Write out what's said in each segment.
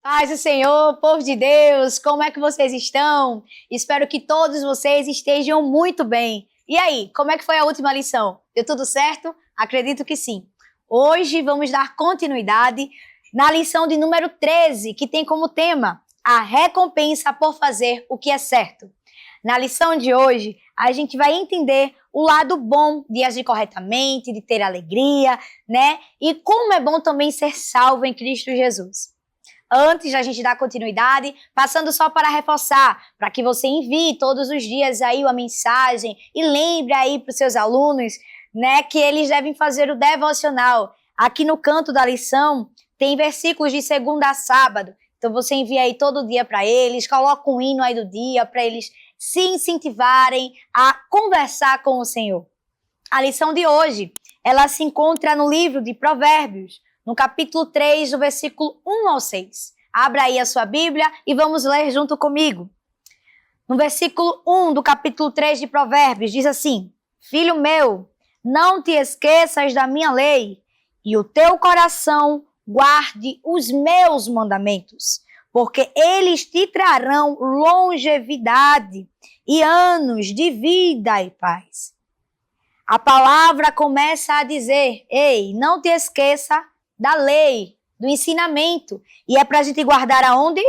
Paz do Senhor, povo de Deus, como é que vocês estão? Espero que todos vocês estejam muito bem. E aí, como é que foi a última lição? Deu tudo certo? Acredito que sim. Hoje vamos dar continuidade na lição de número 13, que tem como tema a recompensa por fazer o que é certo. Na lição de hoje, a gente vai entender o lado bom de agir corretamente, de ter alegria, né? E como é bom também ser salvo em Cristo Jesus. Antes da gente dar continuidade, passando só para reforçar, para que você envie todos os dias aí uma mensagem e lembre aí para os seus alunos, né, que eles devem fazer o devocional. Aqui no canto da lição tem versículos de segunda a sábado, então você envia aí todo dia para eles, coloca um hino aí do dia para eles se incentivarem a conversar com o Senhor. A lição de hoje, ela se encontra no livro de Provérbios, no capítulo 3, do versículo 1 ao 6. Abra aí a sua Bíblia e vamos ler junto comigo. No versículo 1 do capítulo 3 de Provérbios, diz assim: Filho meu, não te esqueças da minha lei, e o teu coração guarde os meus mandamentos, porque eles te trarão longevidade e anos de vida e paz. A palavra começa a dizer: ei, não te esqueça da lei, do ensinamento. E é para a gente guardar aonde?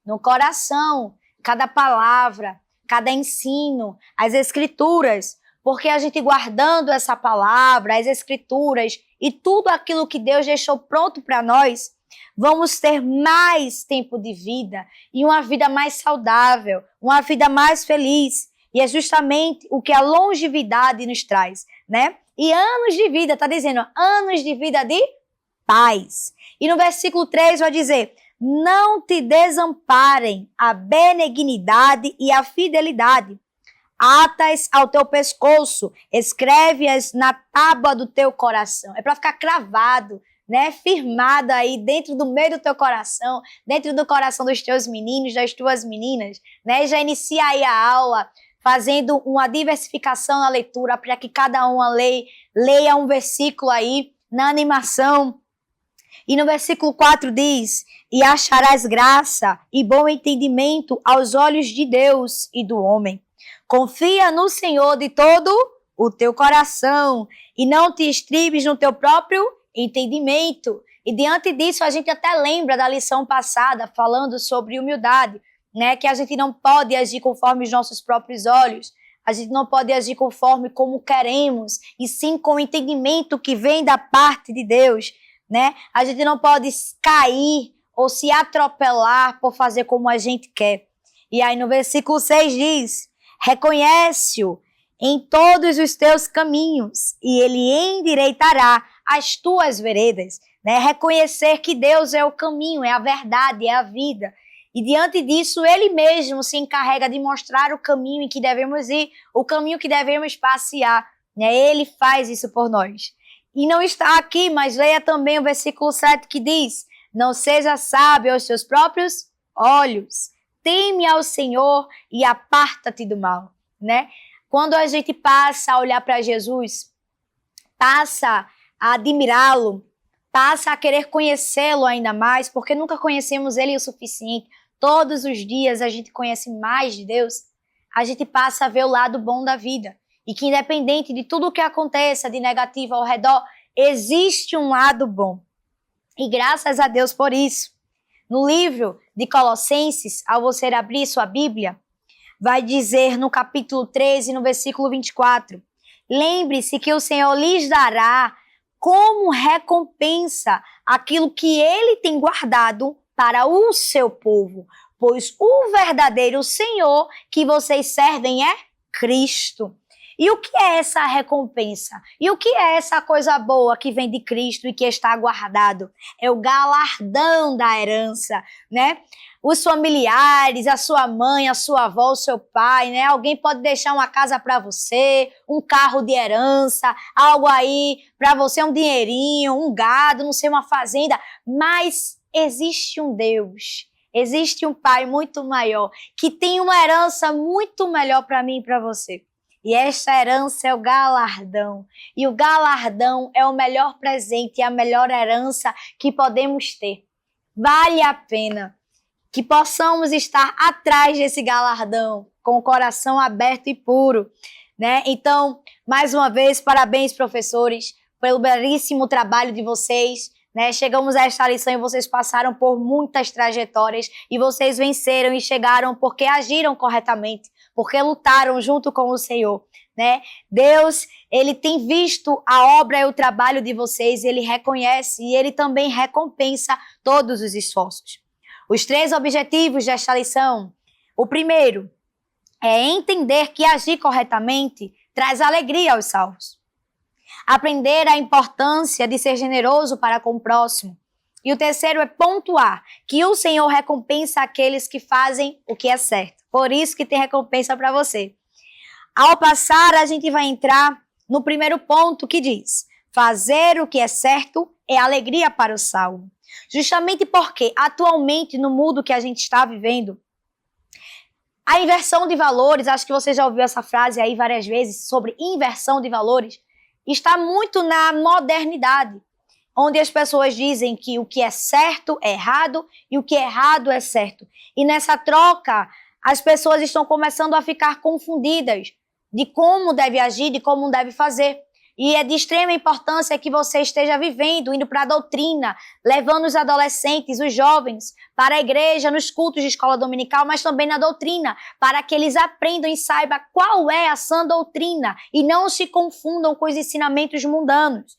No coração. Cada palavra, cada ensino, as escrituras. Porque a gente guardando essa palavra, as escrituras e tudo aquilo que Deus deixou pronto para nós, vamos ter mais tempo de vida e uma vida mais saudável, uma vida mais feliz. E é justamente o que a longevidade nos traz, né? E anos de vida, está dizendo, anos de vida de paz. E no versículo 3 vai dizer: não te desamparem a benignidade e a fidelidade. Atas ao teu pescoço, escreve-as na tábua do teu coração. É para ficar cravado, né? Firmado aí dentro do meio do teu coração, dentro do coração dos teus meninos, das tuas meninas, né? Já inicia aí a aula fazendo uma diversificação na leitura para que cada uma leia um versículo aí na animação. E no versículo 4 diz: e acharás graça e bom entendimento aos olhos de Deus e do homem. Confia no Senhor de todo o teu coração e não te estribes no teu próprio entendimento. E diante disso a gente até lembra da lição passada falando sobre humildade, né? Que a gente não pode agir conforme os nossos próprios olhos. A gente não pode agir conforme como queremos, e sim com o entendimento que vem da parte de Deus, né? A gente não pode cair ou se atropelar por fazer como a gente quer. E aí no versículo 6 diz: reconhece-o em todos os teus caminhos e ele endireitará as tuas veredas, né? Reconhecer que Deus é o caminho, é a verdade, é a vida. E diante disso, ele mesmo se encarrega de mostrar o caminho em que devemos ir, o caminho que devemos passear, né? Ele faz isso por nós. E não está aqui, mas leia também o versículo 7 que diz: não seja sábio aos seus próprios olhos, teme ao Senhor e aparta-te do mal, né? Quando a gente passa a olhar para Jesus, passa a admirá-lo, passa a querer conhecê-lo ainda mais, porque nunca conhecemos ele o suficiente. Todos os dias a gente conhece mais de Deus, a gente passa a ver o lado bom da vida. E que independente de tudo o que aconteça de negativo ao redor, existe um lado bom. E graças a Deus por isso. No livro de Colossenses, ao você abrir sua Bíblia, vai dizer no capítulo 13, no versículo 24, lembre-se que o Senhor lhes dará como recompensa aquilo que ele tem guardado para o seu povo, pois o verdadeiro Senhor que vocês servem é Cristo. E o que é essa recompensa? E o que é essa coisa boa que vem de Cristo e que está guardado? É o galardão da herança, né? Os familiares, a sua mãe, a sua avó, o seu pai, né? Alguém pode deixar uma casa para você, um carro de herança, algo aí para você, um dinheirinho, um gado, não sei, uma fazenda, mas existe um Deus, existe um Pai muito maior, que tem uma herança muito melhor para mim e para você. E esta herança é o galardão. E o galardão é o melhor presente e a melhor herança que podemos ter. Vale a pena. que possamos estar atrás desse galardão, com o coração aberto e puro, né? Então, mais uma vez, parabéns, professores, pelo belíssimo trabalho de vocês, né? Chegamos a esta lição e vocês passaram por muitas trajetórias e vocês venceram e chegaram porque agiram corretamente, porque lutaram junto com o Senhor, né? Deus, ele tem visto a obra e o trabalho de vocês, ele reconhece e ele também recompensa todos os esforços. Os 3 objetivos desta lição: o primeiro é entender que agir corretamente traz alegria aos salvos. Aprender a importância de ser generoso para com o próximo. E o terceiro é pontuar que o Senhor recompensa aqueles que fazem o que é certo. Por isso que tem recompensa para você. Ao passar, a gente vai entrar no primeiro ponto que diz: fazer o que é certo é alegria para o salvo. Justamente porque, atualmente, no mundo que a gente está vivendo, a inversão de valores, acho que você já ouviu essa frase aí várias vezes, sobre inversão de valores, está muito na modernidade, onde as pessoas dizem que o que é certo é errado e o que é errado é certo. E nessa troca, as pessoas estão começando a ficar confundidas de como deve agir, de como deve fazer. E é de extrema importância que você esteja vivendo, indo para a doutrina, levando os adolescentes, os jovens, para a igreja, nos cultos de escola dominical, mas também na doutrina, para que eles aprendam e saibam qual é a sã doutrina e não se confundam com os ensinamentos mundanos.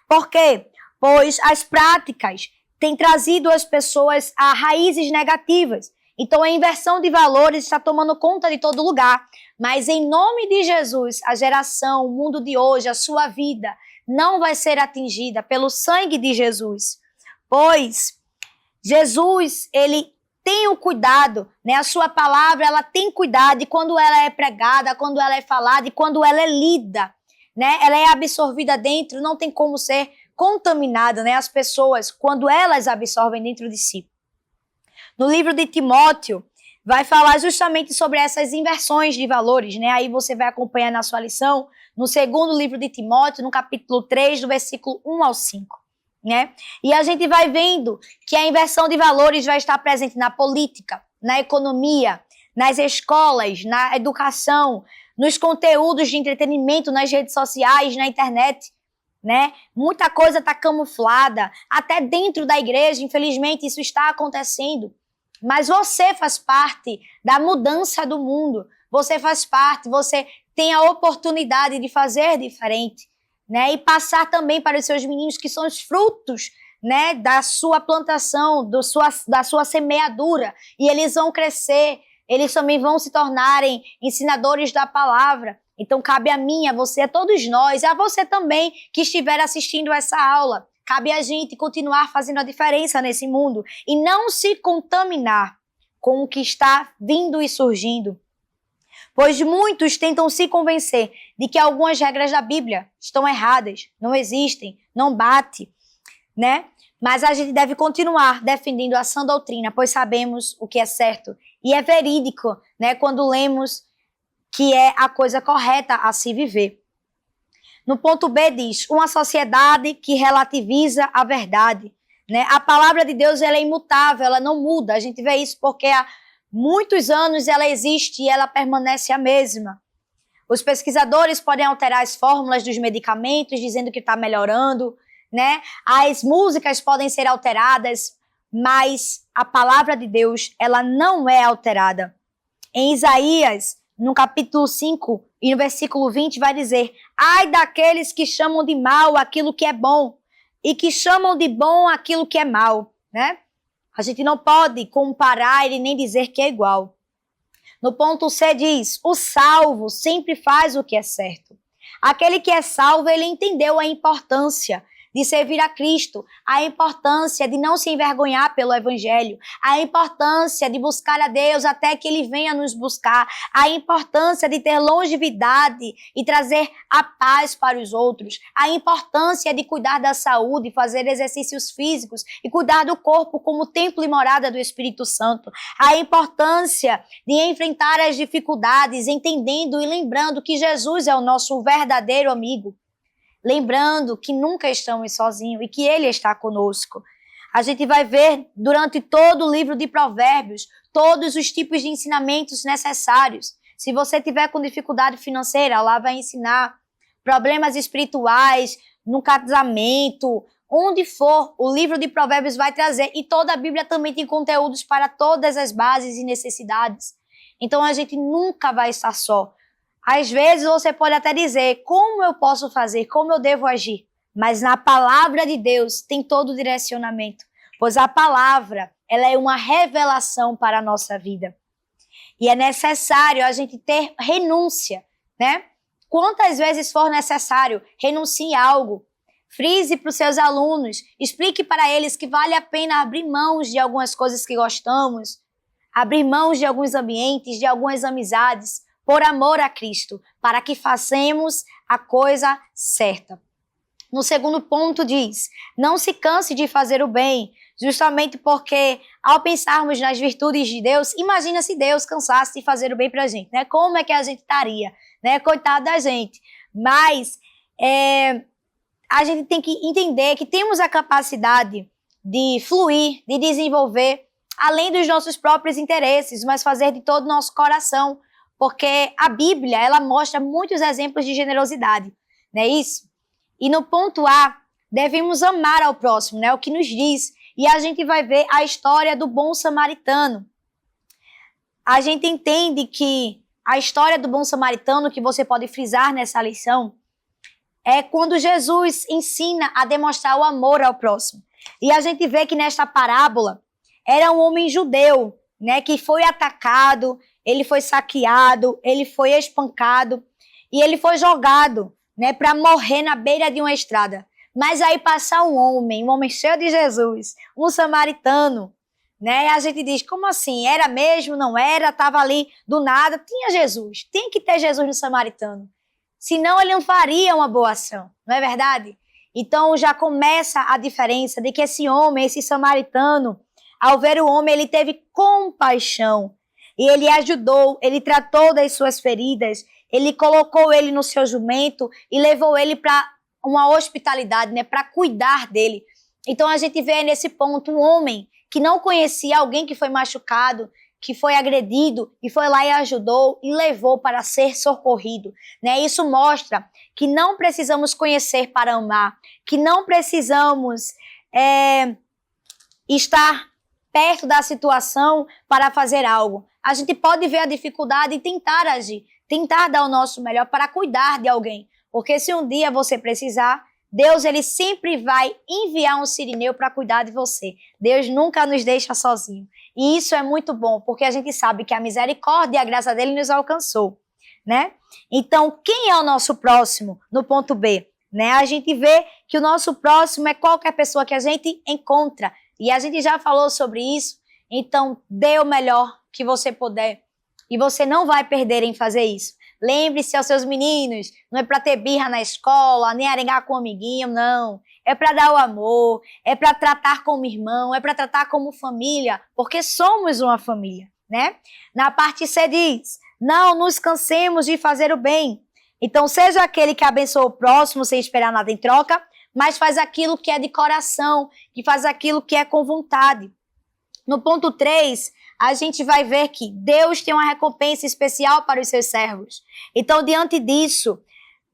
Por quê? Pois as práticas têm trazido as pessoas a raízes negativas. Então a inversão de valores está tomando conta de todo lugar. Mas em nome de Jesus, a geração, o mundo de hoje, a sua vida, não vai ser atingida pelo sangue de Jesus. Pois Jesus, ele tem o cuidado, né? A sua palavra, ela tem cuidado de quando ela é pregada, quando ela é falada e quando ela é lida, né? Ela é absorvida dentro, não tem como ser contaminada, né? As pessoas, quando elas absorvem dentro de si. No livro de Timóteo, vai falar justamente sobre essas inversões de valores, né? Aí você vai acompanhar na sua lição, no segundo livro de Timóteo, no capítulo 3, do versículo 1 ao 5, né? E a gente vai vendo que a inversão de valores vai estar presente na política, na economia, nas escolas, na educação, nos conteúdos de entretenimento, nas redes sociais, na internet, né? Muita coisa está camuflada, até dentro da igreja, infelizmente isso está acontecendo. Mas você faz parte da mudança do mundo. Você faz parte, você tem a oportunidade de fazer diferente, né? E passar também para os seus meninos que são os frutos, né, da sua plantação, da sua semeadura. E eles vão crescer, eles também vão se tornarem ensinadores da palavra. Então cabe a mim, a você, a todos nós, a você também que estiver assistindo essa aula. Cabe a gente continuar fazendo a diferença nesse mundo e não se contaminar com o que está vindo e surgindo. Pois muitos tentam se convencer de que algumas regras da Bíblia estão erradas, não existem, não bate, né? Mas a gente deve continuar defendendo a sã doutrina, pois sabemos o que é certo. E é verídico, né, quando lemos que é a coisa correta a se viver. No ponto B diz, uma sociedade que relativiza a verdade, né? A palavra de Deus, ela é imutável, ela não muda. A gente vê isso porque há muitos anos ela existe e ela permanece a mesma. Os pesquisadores podem alterar as fórmulas dos medicamentos, dizendo que está melhorando, né? As músicas podem ser alteradas, mas a palavra de Deus, ela não é alterada. Em Isaías, no capítulo 5 e no versículo 20, vai dizer: ai daqueles que chamam de mal aquilo que é bom e que chamam de bom aquilo que é mal, né? A gente não pode comparar e nem dizer que é igual. No ponto C diz: o salvo sempre faz o que é certo. Aquele que é salvo, ele entendeu a importância de servir a Cristo, a importância de não se envergonhar pelo Evangelho, a importância de buscar a Deus até que Ele venha nos buscar, a importância de ter longevidade e trazer a paz para os outros, a importância de cuidar da saúde, fazer exercícios físicos e cuidar do corpo como templo e morada do Espírito Santo, a importância de enfrentar as dificuldades, entendendo e lembrando que Jesus é o nosso verdadeiro amigo. Lembrando que nunca estamos sozinhos e que Ele está conosco. A gente vai ver durante todo o livro de Provérbios todos os tipos de ensinamentos necessários. Se você tiver com dificuldade financeira, lá vai ensinar problemas espirituais, no casamento, onde for, o livro de Provérbios vai trazer. E toda a Bíblia também tem conteúdos para todas as bases e necessidades. Então a gente nunca vai estar só. Às vezes você pode até dizer, como eu posso fazer, como eu devo agir? Mas na palavra de Deus tem todo o direcionamento. Pois a palavra, ela é uma revelação para a nossa vida. E é necessário a gente ter renúncia, né? Quantas vezes for necessário, renuncie a algo. Frise para os seus alunos, explique para eles que vale a pena abrir mãos de algumas coisas que gostamos, abrir mãos de alguns ambientes, de algumas amizades, por amor a Cristo, para que façamos a coisa certa. No segundo ponto diz, não se canse de fazer o bem, justamente porque ao pensarmos nas virtudes de Deus, imagina se Deus cansasse de fazer o bem para a gente, né? Como é que a gente estaria, né? Coitado da gente. Mas a gente tem que entender que temos a capacidade de fluir, de desenvolver, além dos nossos próprios interesses, mas fazer de todo o nosso coração, porque a Bíblia, ela mostra muitos exemplos de generosidade, não é isso? E no ponto A, devemos amar ao próximo, né? O que nos diz. E a gente vai ver a história do bom samaritano. A gente entende que a história do bom samaritano, que você pode frisar nessa lição, é quando Jesus ensina a demonstrar o amor ao próximo. E a gente vê que nesta parábola, era um homem judeu, né? Que foi atacado, ele foi saqueado, ele foi espancado e ele foi jogado, né, para morrer na beira de uma estrada. Mas aí passa um homem cheio de Jesus, um samaritano, né? E a gente diz, como assim? Era mesmo? Não era? Estava ali do nada? Tinha Jesus. Tem que ter Jesus no samaritano. Senão ele não faria uma boa ação, não é verdade? Então já começa a diferença de que esse homem, esse samaritano, ao ver o homem, ele teve compaixão. E ele ajudou, ele tratou das suas feridas, ele colocou ele no seu jumento e levou ele para uma hospitalidade, né, para cuidar dele. Então a gente vê nesse ponto um homem que não conhecia alguém que foi machucado, que foi agredido, e foi lá e ajudou e levou para ser socorrido, né? Isso mostra que não precisamos conhecer para amar, que não precisamos estar perto da situação para fazer algo. A gente pode ver a dificuldade e tentar agir, tentar dar o nosso melhor para cuidar de alguém. Porque se um dia você precisar, Deus ele sempre vai enviar um sirineu para cuidar de você. Deus nunca nos deixa sozinho. E isso é muito bom, porque a gente sabe que a misericórdia e a graça dele nos alcançou, né? Então, quem é o nosso próximo no ponto B? Né? A gente vê que o nosso próximo é qualquer pessoa que a gente encontra. E a gente já falou sobre isso. Então, dê o melhor que você puder. E você não vai perder em fazer isso. Lembre-se aos seus meninos, não é para ter birra na escola, nem arengar com o amiguinho, não. É para dar o amor, é para tratar como irmão, é para tratar como família, porque somos uma família, né? Na parte C diz, não nos cansemos de fazer o bem. Então, seja aquele que abençoa o próximo sem esperar nada em troca, mas faz aquilo que é de coração, que faz aquilo que é com vontade. No ponto 3, a gente vai ver que Deus tem uma recompensa especial para os seus servos. Então, diante disso,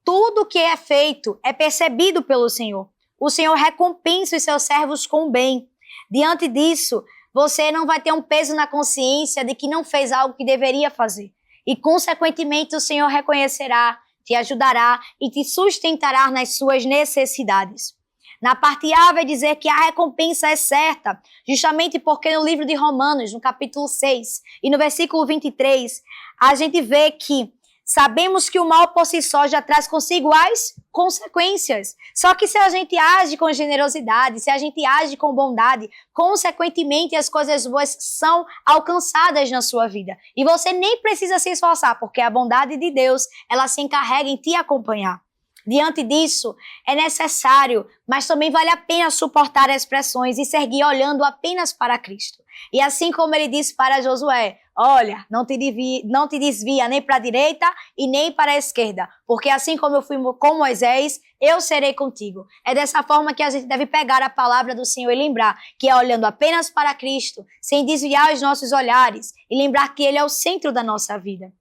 tudo que é feito é percebido pelo Senhor. O Senhor recompensa os seus servos com o bem. Diante disso, você não vai ter um peso na consciência de que não fez algo que deveria fazer. E, consequentemente, o Senhor reconhecerá, te ajudará e te sustentará nas suas necessidades. Na parte A vai dizer que a recompensa é certa, justamente porque no livro de Romanos, no capítulo 6 e no versículo 23, a gente vê que sabemos que o mal por si só já traz consigo as consequências. Só que se a gente age com generosidade, se a gente age com bondade, consequentemente as coisas boas são alcançadas na sua vida. E você nem precisa se esforçar, porque a bondade de Deus, ela se encarrega em te acompanhar. Diante disso, é necessário, mas também vale a pena suportar as pressões e seguir olhando apenas para Cristo. E assim como ele disse para Josué, olha, não te desvia nem para a direita e nem para a esquerda, porque assim como eu fui com Moisés, eu serei contigo. É dessa forma que a gente deve pegar a palavra do Senhor e lembrar que é olhando apenas para Cristo, sem desviar os nossos olhares, e lembrar que Ele é o centro da nossa vida.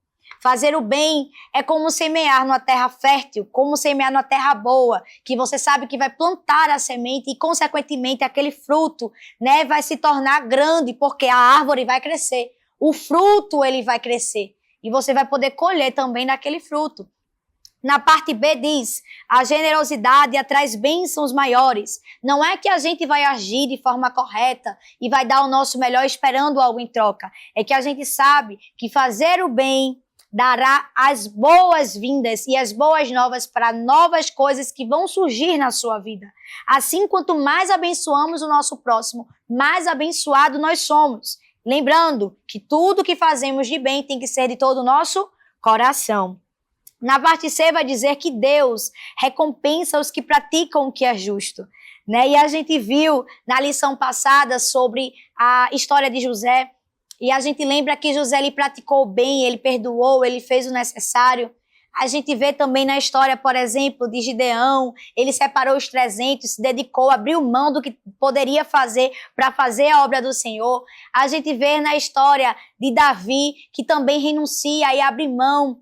Fazer o bem é como semear numa terra fértil, como semear numa terra boa, que você sabe que vai plantar a semente e, consequentemente, aquele fruto, né, vai se tornar grande, porque a árvore vai crescer. O fruto, ele vai crescer. E você vai poder colher também daquele fruto. Na parte B diz, a generosidade atrai bênçãos maiores. Não é que a gente vai agir de forma correta e vai dar o nosso melhor esperando algo em troca. É que a gente sabe que fazer o bem dará as boas-vindas e as boas novas para novas coisas que vão surgir na sua vida. Assim, quanto mais abençoamos o nosso próximo, mais abençoado nós somos. Lembrando que tudo que fazemos de bem tem que ser de todo o nosso coração. Na parte C vai dizer que Deus recompensa os que praticam o que é justo. Né? E a gente viu na lição passada sobre a história de José, e a gente lembra que José ele praticou bem, ele perdoou, ele fez o necessário. A gente vê também na história, por exemplo, de Gideão, ele separou os 300, se dedicou, abriu mão do que poderia fazer para fazer a obra do Senhor. A gente vê na história de Davi, que também renuncia e abre mão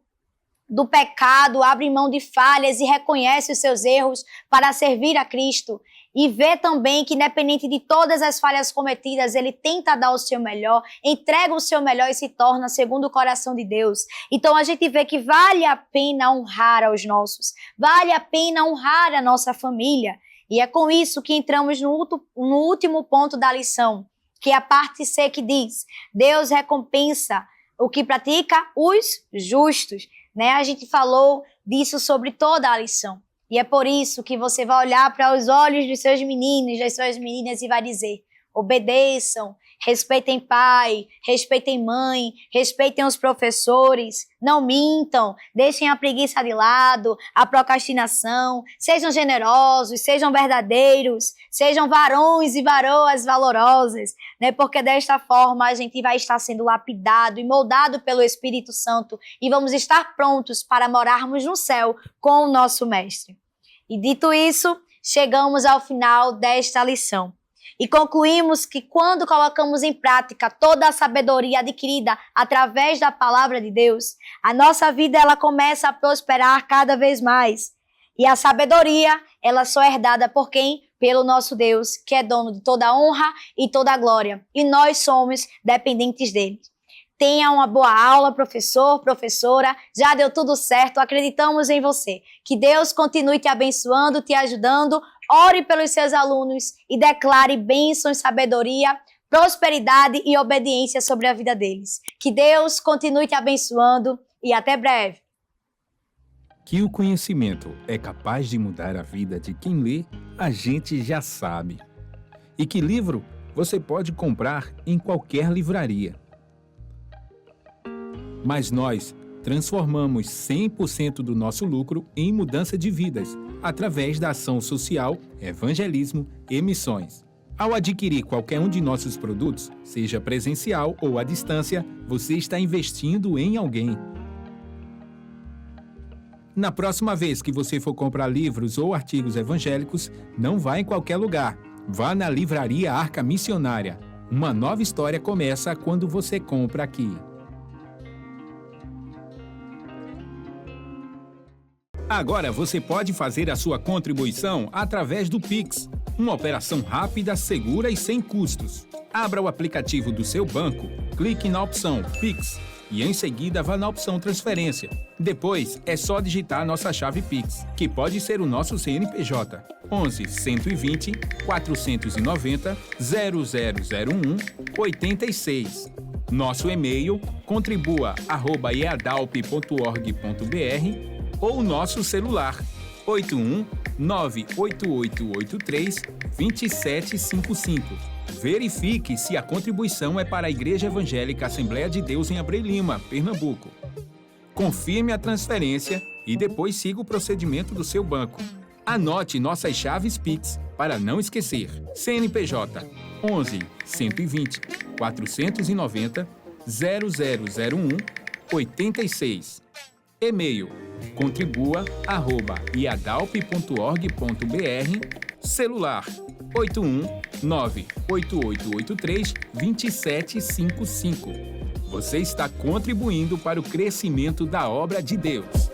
do pecado, abre mão de falhas e reconhece os seus erros para servir a Cristo. E vê também que, independente de todas as falhas cometidas, ele tenta dar o seu melhor, entrega o seu melhor e se torna segundo o coração de Deus. Então a gente vê que vale a pena honrar aos nossos, vale a pena honrar a nossa família. E é com isso que entramos no último ponto da lição, que é a parte C que diz, Deus recompensa o que pratica os justos. Né? A gente falou disso sobre toda a lição. E é por isso que você vai olhar para os olhos dos seus meninos, das suas meninas e vai dizer, obedeçam, respeitem pai, respeitem mãe, respeitem os professores, não mintam, deixem a preguiça de lado, a procrastinação, sejam generosos, sejam verdadeiros, sejam varões e varoas valorosas, né? Porque desta forma a gente vai estar sendo lapidado e moldado pelo Espírito Santo e vamos estar prontos para morarmos no céu com o nosso Mestre. E dito isso, chegamos ao final desta lição. E concluímos que quando colocamos em prática toda a sabedoria adquirida através da palavra de Deus, a nossa vida ela começa a prosperar cada vez mais. E a sabedoria, ela só é herdada por quem? Pelo nosso Deus, que é dono de toda a honra e toda a glória. E nós somos dependentes dele. Tenha uma boa aula, professor, professora. Já deu tudo certo, acreditamos em você. Que Deus continue te abençoando, te ajudando. Ore pelos seus alunos e declare bênçãos, sabedoria, prosperidade e obediência sobre a vida deles. Que Deus continue te abençoando e até breve. Que o conhecimento é capaz de mudar a vida de quem lê, a gente já sabe. E que livro você pode comprar em qualquer livraria. Mas nós transformamos 100% do nosso lucro em mudança de vidas, através da ação social, evangelismo e missões. Ao adquirir qualquer um de nossos produtos, seja presencial ou à distância, você está investindo em alguém. Na próxima vez que você for comprar livros ou artigos evangélicos, não vá em qualquer lugar. Vá na Livraria Arca Missionária. Uma nova história começa quando você compra aqui. Agora você pode fazer a sua contribuição através do Pix, uma operação rápida, segura e sem custos. Abra o aplicativo do seu banco, clique na opção Pix e em seguida vá na opção Transferência. Depois é só digitar nossa chave Pix, que pode ser o nosso CNPJ 11 120 490 0001 86. Nosso e-mail contribua@eadalp.org.br ou nosso celular 81 98883 2755. Verifique se a contribuição é para a Igreja Evangélica Assembleia de Deus em Abreu Lima, Pernambuco. Confirme a transferência e depois siga o procedimento do seu banco. Anote nossas chaves Pix para não esquecer. CNPJ 11 120 490 0001 86. E-mail contribua@iadalp.org.br. Celular 81 98883 2755. Você está contribuindo para o crescimento da obra de Deus.